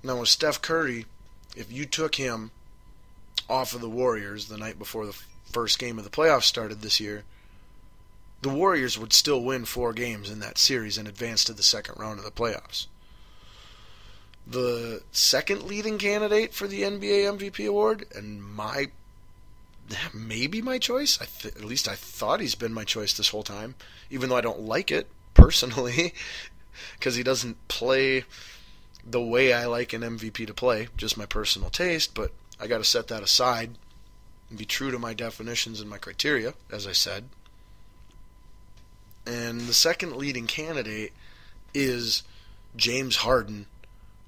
Now with Steph Curry, if you took him off of the Warriors the night before the first game of the playoffs started this year, the Warriors would still win 4 games in that series and advance to the second round of the playoffs. The second leading candidate for the NBA MVP award, and maybe my choice, at least I thought he's been my choice this whole time, even though I don't like it personally, because he doesn't play the way I like an MVP to play, just my personal taste, but I got to set that aside and be true to my definitions and my criteria, as I said. And the second leading candidate is James Harden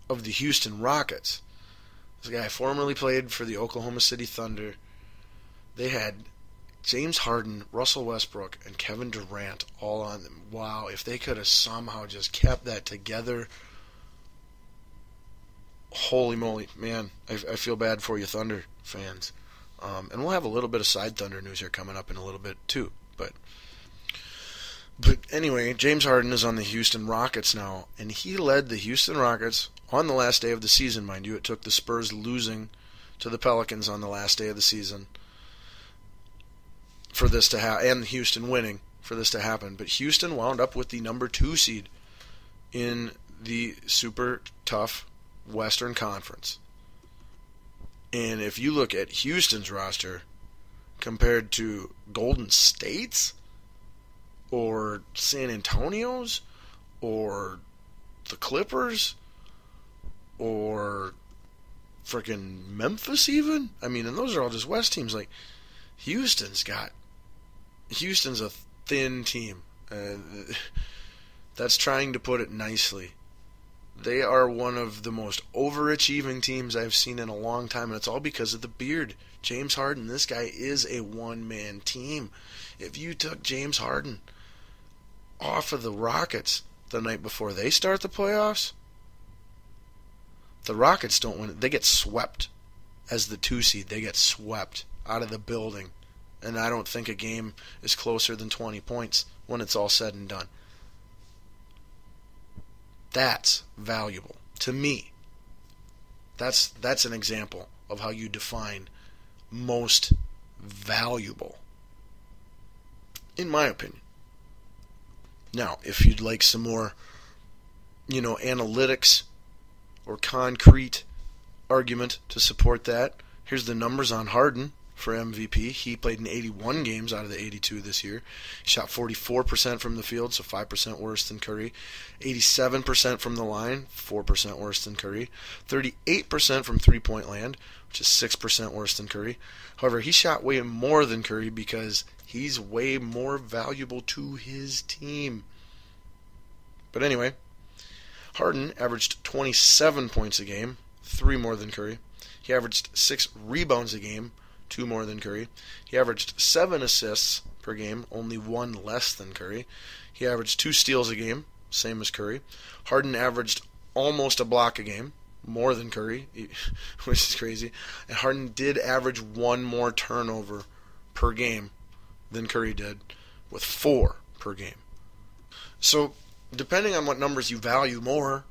of the Houston Rockets. This guy formerly played for the Oklahoma City Thunder. They had James Harden, Russell Westbrook, and Kevin Durant all on them. Wow, if they could have somehow just kept that together, holy moly, man, I feel bad for you Thunder fans. And we'll have a little bit of side Thunder news here coming up in a little bit too. But anyway, James Harden is on the Houston Rockets now, and he led the Houston Rockets on the last day of the season, mind you. It took the Spurs losing to the Pelicans on the last day of the season for this to happen, and Houston winning for this to happen. But Houston wound up with the number 2 seed in the super tough Western Conference. And if you look at Houston's roster compared to Golden State's or San Antonio's or the Clippers or freaking Memphis even, I mean, and those are all just West teams. Like, Houston's a thin team. That's trying to put it nicely. They are one of the most overachieving teams I've seen in a long time, and it's all because of the beard. James Harden, this guy is a one-man team. If you took James Harden off of the Rockets the night before they start the playoffs, the Rockets don't win. They get swept as the 2 seed. They get swept out of the building. And I don't think a game is closer than 20 points when it's all said and done. That's valuable to me. That's an example of how you define most valuable, in my opinion. Now, if you'd like some more, analytics or concrete argument to support that, here's the numbers on Harden for MVP. He played in 81 games out of the 82 this year. He shot 44% from the field, so 5% worse than Curry. 87% from the line, 4% worse than Curry. 38% from three-point land, which is 6% worse than Curry. However, he shot way more than Curry because he's way more valuable to his team. But anyway, Harden averaged 27 points a game, 3 more than Curry. He averaged 6 rebounds a game, 2 more than Curry. He averaged 7 assists per game, only 1 less than Curry. He averaged 2 steals a game, same as Curry. Harden averaged almost a block a game, more than Curry, which is crazy. And Harden did average 1 more turnover per game than Curry did, with 4 per game. So, depending on what numbers you value more,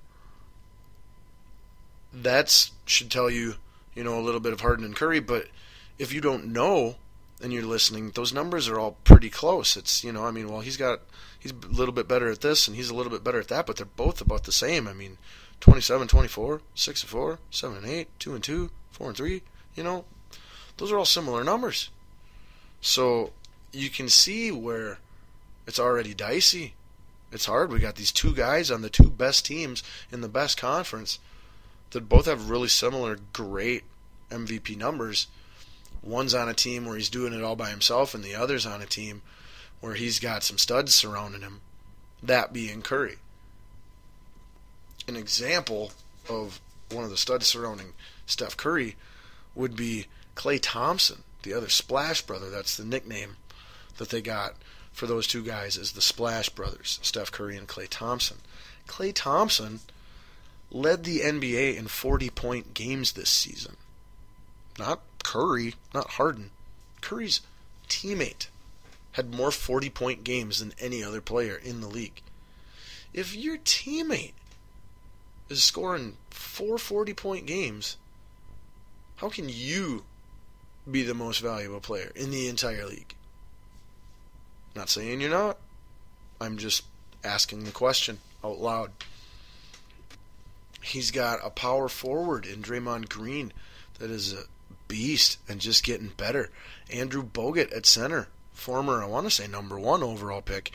that should tell you, a little bit of Harden and Curry. But if you don't know and you're listening, those numbers are all pretty close. It's, he's a little bit better at this and he's a little bit better at that, but they're both about the same. 27, 24, 6 and 4, 7 and 8, 2 and 2, 4 and 3, those are all similar numbers. So you can see where it's already dicey. It's hard. We got these 2 guys on the 2 best teams in the best conference that both have really similar great MVP numbers. One's on a team where he's doing it all by himself, and the other's on a team where he's got some studs surrounding him, that being Curry. An example of one of the studs surrounding Steph Curry would be Klay Thompson, the other Splash Brother. That's the nickname that they got for those 2 guys, is the Splash Brothers, Steph Curry and Klay Thompson. Klay Thompson led the NBA in 40-point games this season. Not Curry, not Harden. Curry's teammate had more 40-point games than any other player in the league. If your teammate is scoring 440-point games, how can you be the most valuable player in the entire league? Not saying you're not. I'm just asking the question out loud. He's got a power forward in Draymond Green that is a beast and just getting better. Andrew Bogut at center, former, I want to say, number 1 overall pick.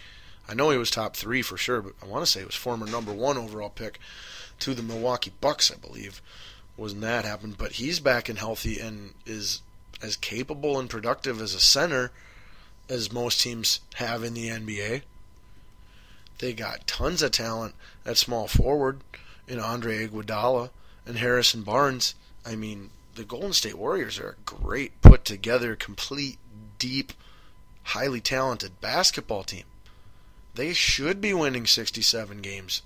I know he was top 3 for sure, but I want to say it was former number 1 overall pick to the Milwaukee Bucks, I believe. Wasn't that happened? But he's back and healthy and is as capable and productive as a center as most teams have in the NBA. They got tons of talent at small forward in Andre Iguodala and Harrison Barnes. I mean, the Golden State Warriors are a great, put-together, complete, deep, highly talented basketball team. They should be winning 67 games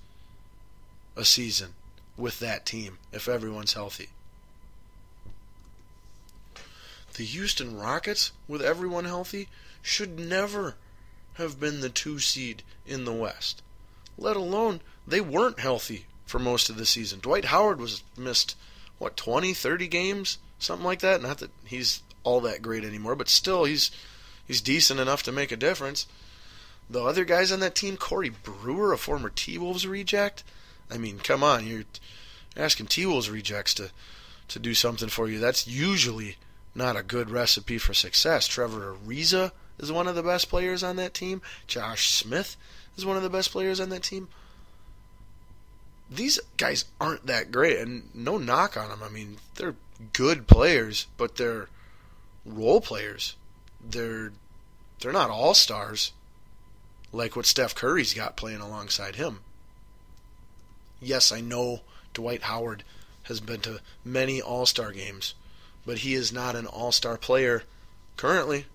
a season with that team if everyone's healthy. The Houston Rockets, with everyone healthy, should never have been the 2 seed in the West. Let alone, they weren't healthy for most of the season. Dwight Howard was missed, 20, 30 games? Something like that. Not that he's all that great anymore, but still, he's decent enough to make a difference. The other guys on that team, Corey Brewer, a former T-Wolves reject. I mean, come on, you're asking T-Wolves rejects to do something for you. That's usually not a good recipe for success. Trevor Ariza is one of the best players on that team. Josh Smith is one of the best players on that team. These guys aren't that great, and no knock on them. I mean, they're good players, but they're role players. They're not all-stars like what Steph Curry's got playing alongside him. Yes, I know Dwight Howard has been to many all-star games, but he is not an all-star player currently.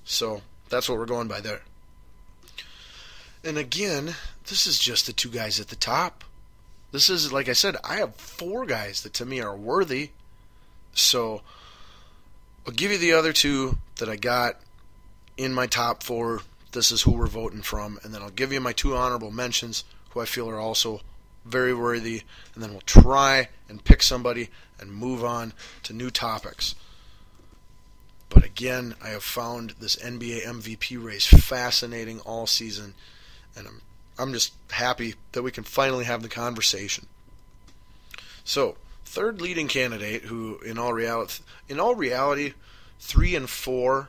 So that's what we're going by there. And again, this is just the 2 guys at the top. This is, like I said, I have 4 guys that to me are worthy. So I'll give you the other 2 that I got in my top 4. This is who we're voting from. And then I'll give you my 2 honorable mentions who I feel are also very worthy. And then we'll try and pick somebody and move on to new topics. But again, I have found this NBA MVP race fascinating all season, and I'm just happy that we can finally have the conversation. So, third leading candidate, who in all reality, 3 and 4,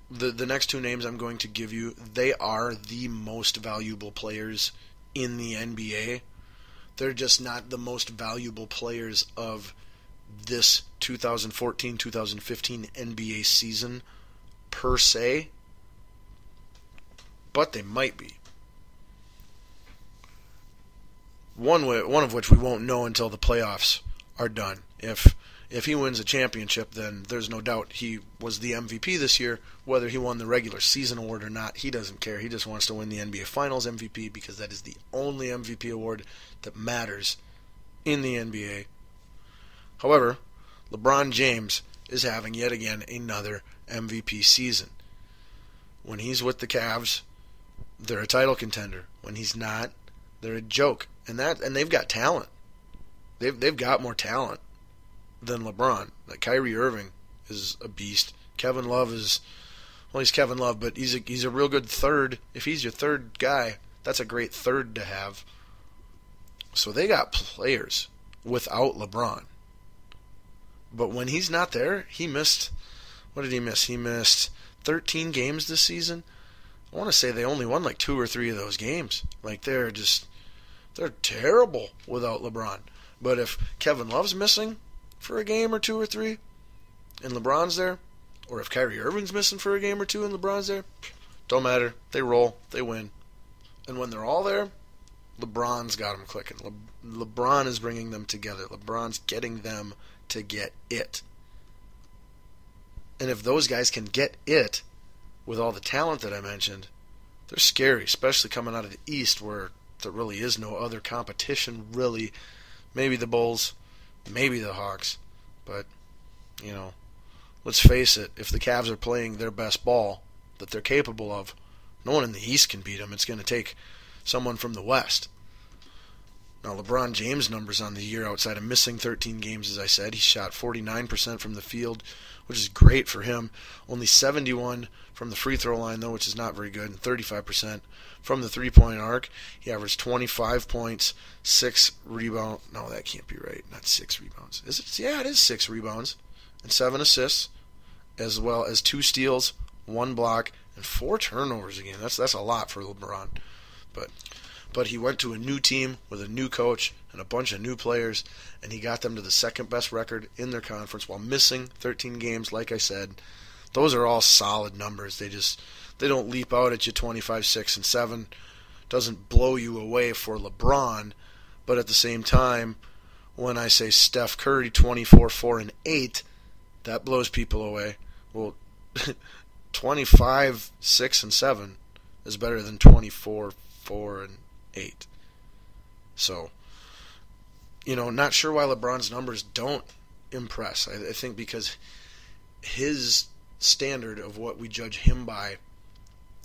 the next 2 names I'm going to give you, they are the most valuable players in the NBA. They're just not the most valuable players of this 2014-2015 NBA season per se, but they might be. One of which we won't know until the playoffs are done. If he wins a championship, then there's no doubt he was the MVP this year. Whether he won the regular season award or not, he doesn't care. He just wants to win the NBA Finals MVP because that is the only MVP award that matters in the NBA. However, LeBron James is having yet again another MVP season. When he's with the Cavs, they're a title contender. When he's not, they're a joke. And they've got talent. They've got more talent than LeBron. Like Kyrie Irving is a beast. Kevin Love is, well, he's Kevin Love, but he's a real good third. If he's your third guy, that's a great third to have. So they got players without LeBron. But when he's not there, he missed, what did he miss? He missed 13 games this season. I want to say they only won like 2 or 3 of those games. Like they're terrible without LeBron. But if Kevin Love's missing for a game or 2 or 3 and LeBron's there, or if Kyrie Irving's missing for a game or 2 and LeBron's there, don't matter. They roll. They win. And when they're all there, LeBron's got them clicking. LeBron is bringing them together. LeBron's getting them to get it. And if those guys can get it with all the talent that I mentioned, they're scary, especially coming out of the East where there really is no other competition, really. Maybe the Bulls, maybe the Hawks, but, let's face it, if the Cavs are playing their best ball that they're capable of, no one in the East can beat them. It's going to take someone from the West. Now, LeBron James' numbers on the year outside of missing 13 games, as I said, he shot 49% from the field, which is great for him. Only 71 from the free throw line, though, which is not very good, and 35% from the three-point arc. He averaged 25 points, 6 rebounds. No, that can't be right. Not 6 rebounds. Is it? Yeah, it is 6 rebounds and 7 assists, as well as 2 steals, 1 block, and 4 turnovers again. That's a lot for LeBron. But he went to a new team with a new coach and a bunch of new players, and he got them to the second best record in their conference while missing 13 games. Like I said, those are all solid numbers. They don't leap out at you 25, 6, and 7. Doesn't blow you away for LeBron, but at the same time, when I say Steph Curry 24, 4, and 8, that blows people away. Well, 25, 6, and 7 is better than 24, 4, and 8. So, not sure why LeBron's numbers don't impress. I think because his standard of what we judge him by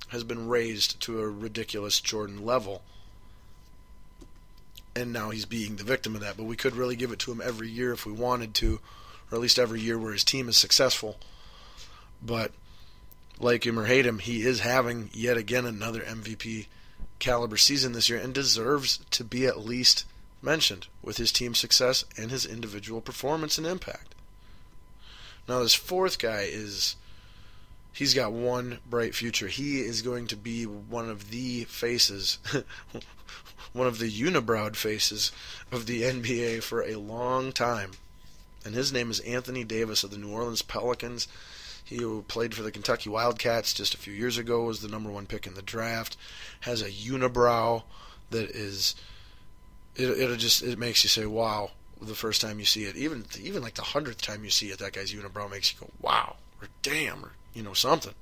has been raised to a ridiculous Jordan level. And now he's being the victim of that. But we could really give it to him every year if we wanted to, or at least every year where his team is successful. But like him or hate him, he is having yet again another MVP caliber season this year and deserves to be at least mentioned with his team success and his individual performance and impact. Now this fourth guy he's got one bright future. He is going to be one of the faces, one of the unibrowed faces of the NBA for a long time. And his name is Anthony Davis of the New Orleans Pelicans. He played for the Kentucky Wildcats just a few years ago, was the number 1 pick in the draft, has a unibrow that is, it makes you say, wow, the first time you see it. Even like the 100th time you see it, that guy's unibrow makes you go, wow, or damn, or, something.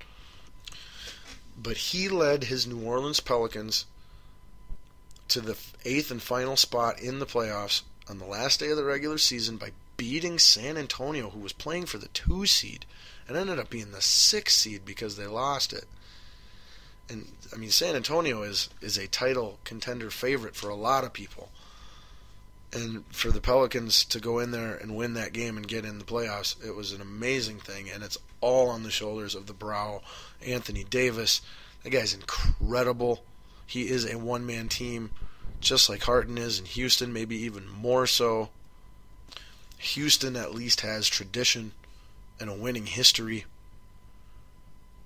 But he led his New Orleans Pelicans to the 8th and final spot in the playoffs on the last day of the regular season by beating San Antonio, who was playing for the 2 seed. And ended up being the 6th seed because they lost it. And, San Antonio is a title contender favorite for a lot of people. And for the Pelicans to go in there and win that game and get in the playoffs, it was an amazing thing. And it's all on the shoulders of the brow, Anthony Davis. That guy's incredible. He is a one-man team, just like Harden is in Houston, maybe even more so. Houston at least has tradition and a winning history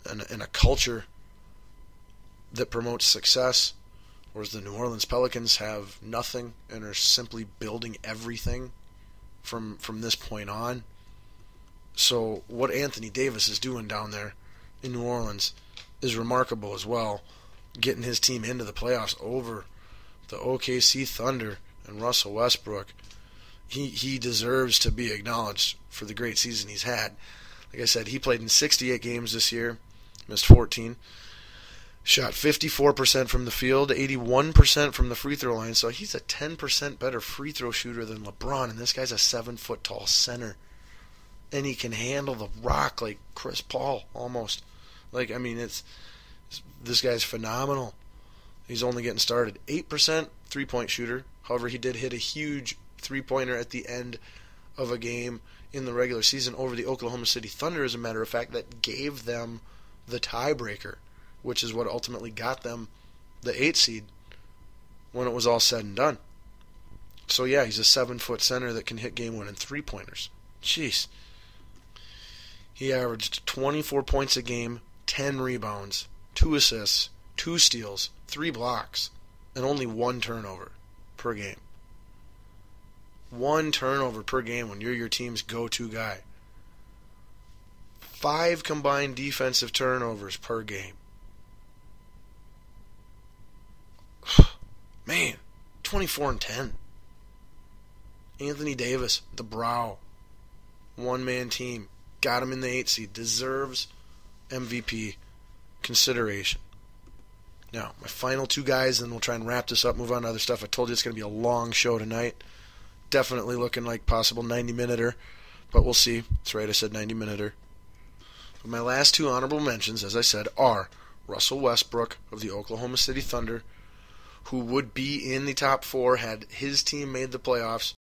and a culture that promotes success, whereas the New Orleans Pelicans have nothing and are simply building everything from this point on. So what Anthony Davis is doing down there in New Orleans is remarkable as well, getting his team into the playoffs over the OKC Thunder and Russell Westbrook. He deserves to be acknowledged for the great season he's had. Like I said, he played in 68 games this year, missed 14, shot 54% from the field, 81% from the free throw line, so he's a 10% better free throw shooter than LeBron, and this guy's a 7-foot-tall center. And he can handle the rock like Chris Paul, almost. This guy's phenomenal. He's only getting started. 8% three-point shooter. However, he did hit a huge three-pointer at the end of a game in the regular season over the Oklahoma City Thunder, as a matter of fact, that gave them the tiebreaker, which is what ultimately got them the 8th seed when it was all said and done. So yeah, he's a 7-foot center that can hit game-winning three-pointers. Jeez. He averaged 24 points a game, 10 rebounds, 2 assists, 2 steals, 3 blocks, and only 1 turnover per game. 1 turnover per game when you're your team's go-to guy. 5 combined defensive turnovers per game. Man, 24 and 10. Anthony Davis, the brow, one-man team, got him in the 8th seed, deserves MVP consideration. Now, my final 2 guys, and we'll try and wrap this up, move on to other stuff. I told you it's going to be a long show tonight. Definitely looking like possible 90-minuter, but we'll see. That's right, I said 90-minuter. But my last 2 honorable mentions, as I said, are Russell Westbrook of the Oklahoma City Thunder, who would be in the top four had his team made the playoffs.